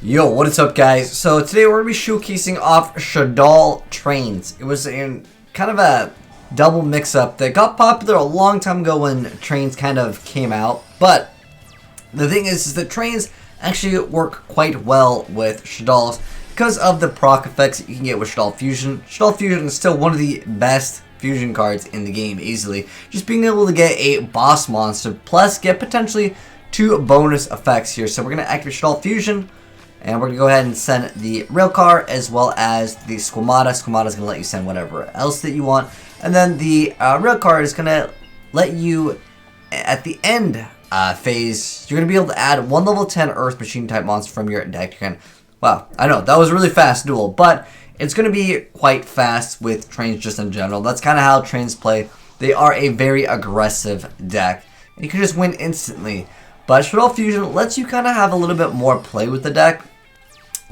Yo, what is up, guys? So today we're going to be showcasing off Shaddoll trains. It was in kind of a double mix-up that got popular a long time ago when trains kind of came out. But the thing is that trains actually work quite well with Shaddolls because of the proc effects that you can get with Shaddoll Fusion. Shaddoll Fusion is still one of the best fusion cards in the game, easily. Just being able to get a boss monster, plus get potentially 2 bonus effects here. So we're going to activate Shaddoll Fusion. And we're going to go ahead and send the rail car as well as the Squamata. Squamata is going to let you send whatever else that you want. And then the rail car is going to let you, at the end phase, you're going to be able to add 1 level 10 Earth Machine type monster from your deck. Wow, I know, that was really fast duel, but it's going to be quite fast with trains just in general. That's kind of how trains play. They are a very aggressive deck. You can just win instantly. But Shaddoll Fusion lets you kind of have a little bit more play with the deck.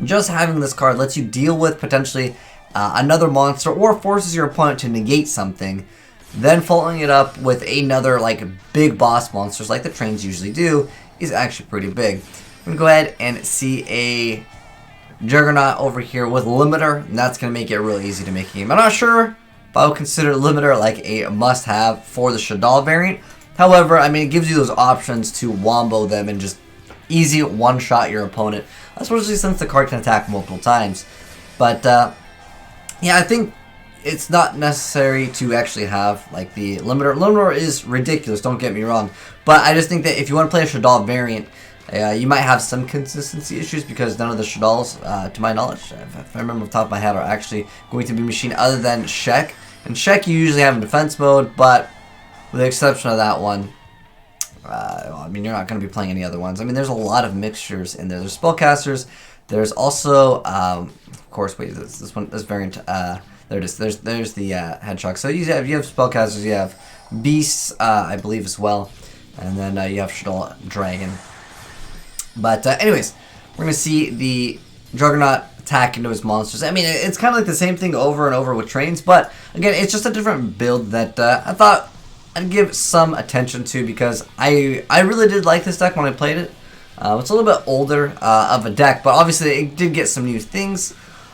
Just having this card lets you deal with potentially another monster or forces your opponent to negate something. Then following it up with another like big boss monsters like the trains usually do is actually pretty big. I'm going to go ahead and see a Juggernaut over here with Limiter, and that's going to make it real easy to make a game. I'm not sure if I would consider Limiter like a must-have for the Shaddoll variant. However, I mean, it gives you those options to wombo them and just easy one-shot your opponent, especially since the card can attack multiple times. But, yeah, I think it's not necessary to actually have, like, the Limiter. Limiter is ridiculous, don't get me wrong. But I just think that if you want to play a Shaddoll variant, you might have some consistency issues because none of the Shaddolls, to my knowledge, if I remember off the top of my head, are actually going to be machine other than Shek. And Shek you usually have in defense mode, but with the exception of that one, I mean, you're not going to be playing any other ones. I mean, there's a lot of mixtures in there. There's spellcasters. There's also, of course, wait, this variant. There it is. There's the Hedgehog. So you have spellcasters. You have beasts, I believe, as well, and then you have Shaddoll Dragon. But anyways, we're gonna see the Juggernaut attack into his monsters. I mean, it's kind of like the same thing over and over with trains, but again, it's just a different build that I thought I'd give some attention to because I really did like this deck when I played it. It's a little bit older of a deck, but obviously it did get some new things.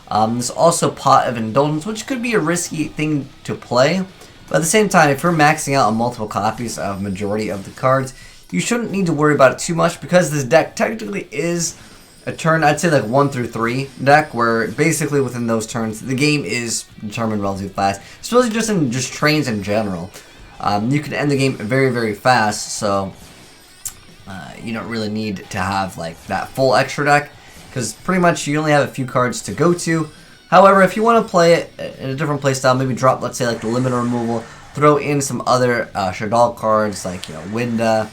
There's also Pot of Indulgence, which could be a risky thing to play, but at the same time, if you're maxing out on multiple copies of majority of the cards, you shouldn't need to worry about it too much because this deck technically is a turn, I'd say like 1 through 3 deck, where basically within those turns, the game is determined relatively fast, especially just in trains in general. You can end the game very, very fast, so you don't really need to have like that full extra deck because pretty much you only have a few cards to go to. However, if you want to play it in a different playstyle, maybe drop, let's say, like the Limiter removal, throw in some other Shaddoll cards like, Winda,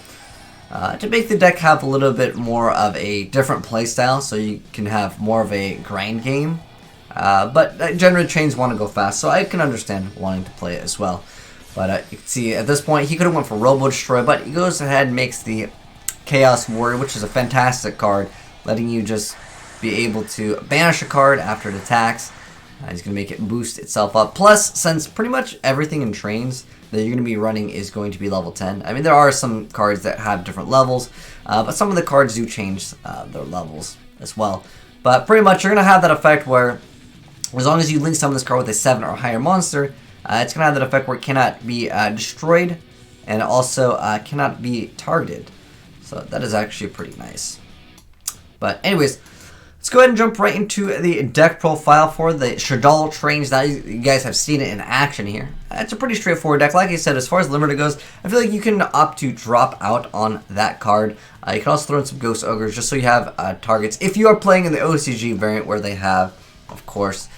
to make the deck have a little bit more of a different playstyle, so you can have more of a grind game. But generally, trains want to go fast, so I can understand wanting to play it as well. But you can see at this point, he could have went for Robo Destroy, but he goes ahead and makes the Chaos Warrior, which is a fantastic card, letting you just be able to banish a card after it attacks. He's going to make it boost itself up. Plus, since pretty much everything in trains that you're going to be running is going to be level 10. I mean, there are some cards that have different levels, but some of the cards do change their levels as well. But pretty much, you're going to have that effect where, as long as you link summon this card with a 7 or higher monster, it's going to have that effect where it cannot be destroyed, and also cannot be targeted. So that is actually pretty nice. But anyways, let's go ahead and jump right into the deck profile for the Shaddoll trains. Now you guys have seen it in action here. It's a pretty straightforward deck. Like I said, as far as Limiter goes, I feel like you can opt to drop out on that card. You can also throw in some Ghost Ogres just so you have targets. If you are playing in the OCG variant where they have, of course,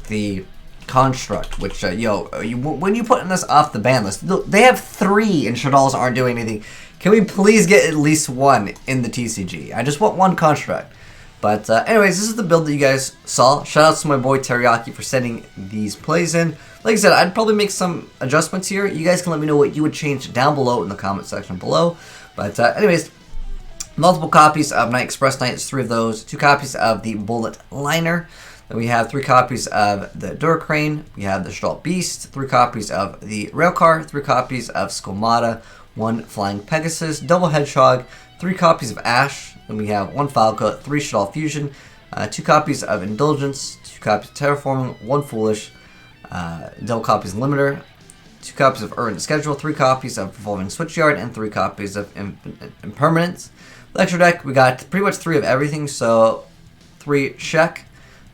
the Construct, which, when you put in this off the ban list, they have 3 and Shaddolls aren't doing anything. Can we please get at least 1 in the TCG? I just want 1 Construct. But anyways, this is the build that you guys saw. Shout out to my boy Teriyaki for sending these plays in. Like I said, I'd probably make some adjustments here. You guys can let me know what you would change down below in the comment section below. But anyways, multiple copies of Night Express Knight. There's 3 of those. 2 copies of the Bullet Liner. Then we have 3 copies of the Duracrane. We have the Shaddoll Beast. 3 copies of the Railcar. 3 copies of Squamata. 1 Flying Pegasus. Double Hedgehog. 3 copies of Ash. Then we have 1 Falco, 3 Shaddoll Fusion, 2 copies of Indulgence, 2 copies of Terraforming, 1 Foolish, double copies of Limiter, 2 copies of Urgent Schedule, 3 copies of Revolving Switchyard, and 3 copies of Impermanence. The extra deck, we got pretty much 3 of everything, so 3 Shek,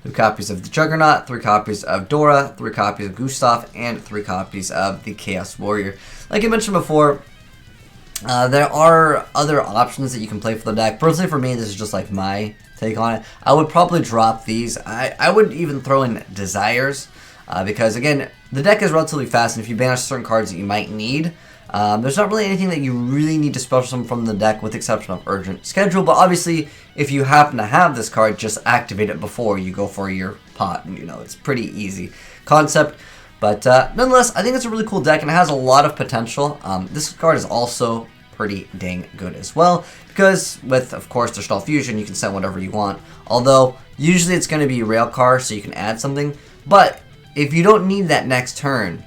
2 copies of the Juggernaut, 3 copies of Dora, 3 copies of Gustav, and 3 copies of the Chaos Warrior. Like I mentioned before, there are other options that you can play for the deck. Personally, for me, this is just like my take on it. I would probably drop these. I would even throw in Desires, because again, the deck is relatively fast, and if you banish certain cards that you might need, there's not really anything that you really need to special summon from the deck, with the exception of Urgent Schedule. But obviously, if you happen to have this card, just activate it before you go for your pot. And, you know, it's pretty easy concept. But nonetheless, I think it's a really cool deck, and it has a lot of potential. This card is also pretty dang good as well, because with, of course, the Shaddoll Fusion, you can send whatever you want. Although, usually it's going to be Railcar, so you can add something. But if you don't need that next turn,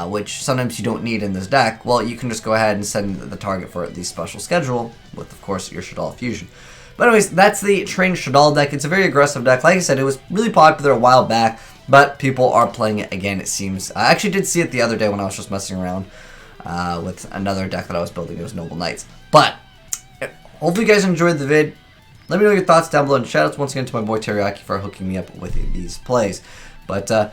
which sometimes you don't need in this deck, well, you can just go ahead and send the target for the special schedule with, of course, your Shaddoll Fusion. But anyways, that's the Trained Shaddoll deck. It's a very aggressive deck. Like I said, it was really popular a while back, but people are playing it again, it seems. I actually did see it the other day when I was just messing around with another deck that I was building. It was Noble Knights. But hopefully you guys enjoyed the vid. Let me know your thoughts down below, and shoutouts once again to my boy Teriyaki for hooking me up with these plays. But if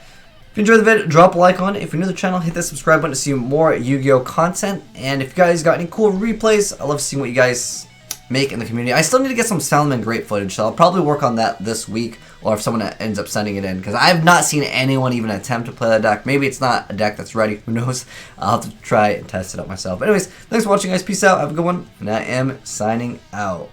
you enjoyed the vid, drop a like on it. If you're new to the channel, hit that subscribe button to see more Yu-Gi-Oh content. And if you guys got any cool replays, I love seeing what you guys make in the community. I still need to get some Salmon Great footage, so I'll probably work on that this week, or if someone ends up sending it in, because I have not seen anyone even attempt to play that deck. Maybe it's not a deck that's ready, who knows. I'll have to try and test it out myself. But anyways, thanks for watching, guys. Peace out, have a good one, and I am signing out.